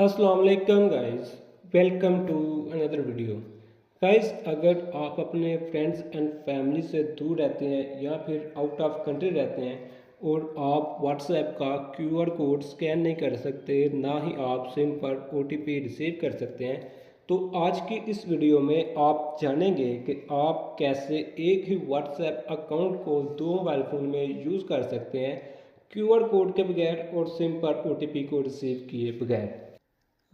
अस्सलाम वालेकुम guys, welcome to another video. Guys, अगर आप अपने फ्रेंड्स एंड फैमिली से दूर रहते हैं या फिर आउट ऑफ कंट्री रहते हैं और आप व्हाट्सएप का क्यूआर कोड स्कैन नहीं कर सकते, ना ही आप सिम पर ओटीपी रिसीव कर सकते हैं, तो आज की इस वीडियो में आप जानेंगे कि आप कैसे एक ही व्हाट्सएप अकाउंट को दो मोबाइल फ़ोन में यूज़ कर सकते हैं, क्यूआर कोड के बगैर और सिम पर ओटीपी को रिसीव किए बगैर।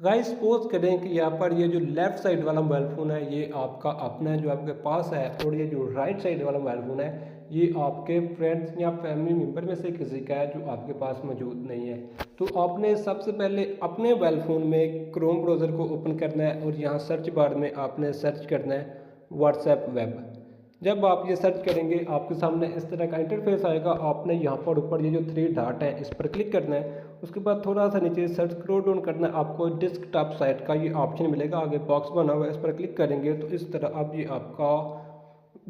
गाइस, सपोज करें कि यहाँ पर ये जो लेफ़्ट साइड वाला मोबाइल फ़ोन है ये आपका अपना है जो आपके पास है, और ये जो राइट साइड वाला मोबाइल फ़ोन है ये आपके फ्रेंड्स या फैमिली मेम्बर में से किसी का है जो आपके पास मौजूद नहीं है। तो आपने सबसे पहले अपने मोबाइल फ़ोन में क्रोम ब्राउज़र को ओपन करना है और यहाँ सर्च बार में आपने सर्च करना है व्हाट्सएप वेब। जब आप ये सर्च करेंगे आपके सामने इस तरह का इंटरफेस आएगा। आपने यहाँ पर ऊपर ये जो थ्री डॉट है इस पर क्लिक करना है। उसके बाद थोड़ा सा नीचे सर्च स्क्रॉल डाउन करना है, आपको डेस्कटॉप साइट का ये ऑप्शन मिलेगा, आगे बॉक्स बना हुआ है, इस पर क्लिक करेंगे तो इस तरह अब ये आपका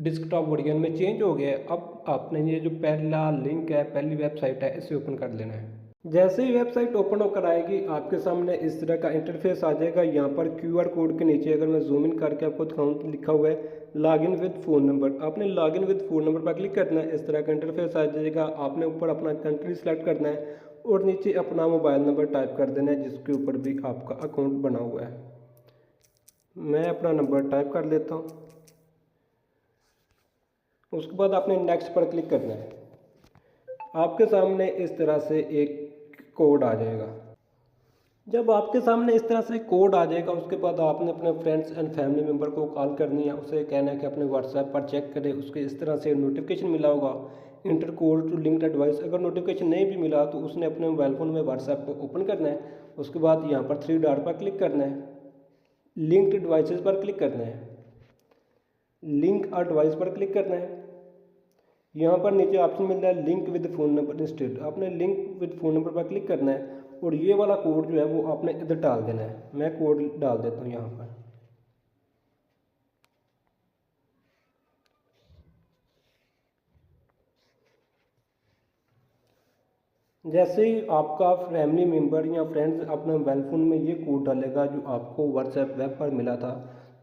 डेस्कटॉप वर्जन में चेंज हो गया है। अब आपने ये जो पहला लिंक है, पहली वेबसाइट है, इसे ओपन कर लेना है। जैसे ही वेबसाइट ओपन होकर आएगी आपके सामने इस तरह का इंटरफेस आ जाएगा। यहाँ पर क्यूआर कोड के नीचे अगर मैं जूम इन करके आपको दिखाऊं तो लिखा हुआ है लॉगिन विद फ़ोन नंबर। आपने लॉगिन विद फ़ोन नंबर पर क्लिक करना है, इस तरह का इंटरफेस आ जाएगा। आपने ऊपर अपना कंट्री सेलेक्ट करना है और नीचे अपना मोबाइल नंबर टाइप कर देना है जिसके ऊपर भी आपका अकाउंट बना हुआ है। मैं अपना नंबर टाइप कर लेता हूँ। उसके बाद आपने नेक्स्ट पर क्लिक करना है। आपके सामने इस तरह से एक कोड आ जाएगा। जब आपके सामने इस तरह से कोड आ जाएगा उसके बाद आपने अपने फ्रेंड्स एंड फैमिली मेम्बर को कॉल करनी है, उसे कहना है कि अपने व्हाट्सएप पर चेक करें। उसके इस तरह से नोटिफिकेशन मिला होगा enter code to linked device. अगर नोटिफिकेशन नहीं भी मिला तो उसने अपने मोबाइल फ़ोन में व्हाट्सएप को ओपन करना है। उसके बाद यहाँ पर थ्री डॉट पर क्लिक करना है, लिंक्ड डिवाइसेस पर क्लिक करना है, लिंक और डिवाइस पर क्लिक करना है। यहाँ पर नीचे ऑप्शन मिलता है link with phone number instead. आपने लिंक विद फ़ोन नंबर पर क्लिक करना है और ये वाला कोड जो है वो आपने इधर डाल देना है। मैं कोड डाल देता हूँ यहाँ पर। जैसे ही आपका फैमिली मेम्बर या फ्रेंड्स अपने मोबाइल फ़ोन में ये कोड डालेगा जो आपको व्हाट्सएप वेब पर मिला था,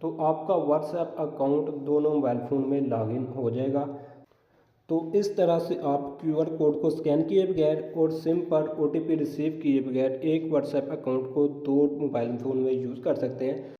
तो आपका व्हाट्सएप अकाउंट दोनों मोबाइल फ़ोन में लॉगिन हो जाएगा। तो इस तरह से आप क्यूआर कोड को स्कैन किए बगैर और सिम पर ओटीपी रिसीव किए बगैर एक व्हाट्सएप अकाउंट को दो मोबाइल फ़ोन में यूज़ कर सकते हैं।